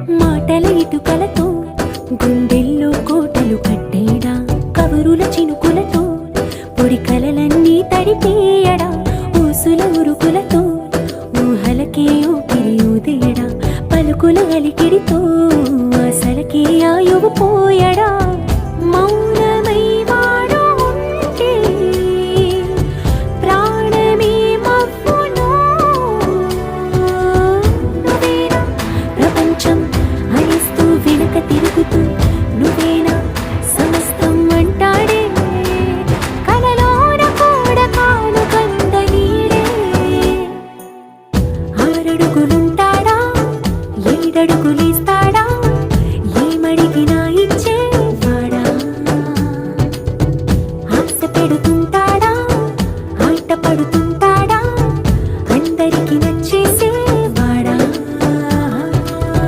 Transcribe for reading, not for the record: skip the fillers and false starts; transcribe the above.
మాటల ఇటుకలతో గుండెల్లో కోటలు కట్టేడా, కవురుల చినుకులతో పొడి కలలన్నీ తడిపేయడా, ఊసుల ఉరుకులతో ఊహలకే ఊపిరి ఊదేయడా, పలుకుల అలికిడితో అసలకే ఆయువు పోయడా. మౌనమై వాడు ఉంటే ప్రాణమే మవ్వును. నువ్వేనా ప్రపంచం అనిస్తూ వెనక తిరుగుతూ, నువ్వేనా సమస్తం అంటాడే, కలలోన కూడా కాను కంద నీడే. ఆరడుగులుంటాడా, ఏడడుగులేస్తాడా,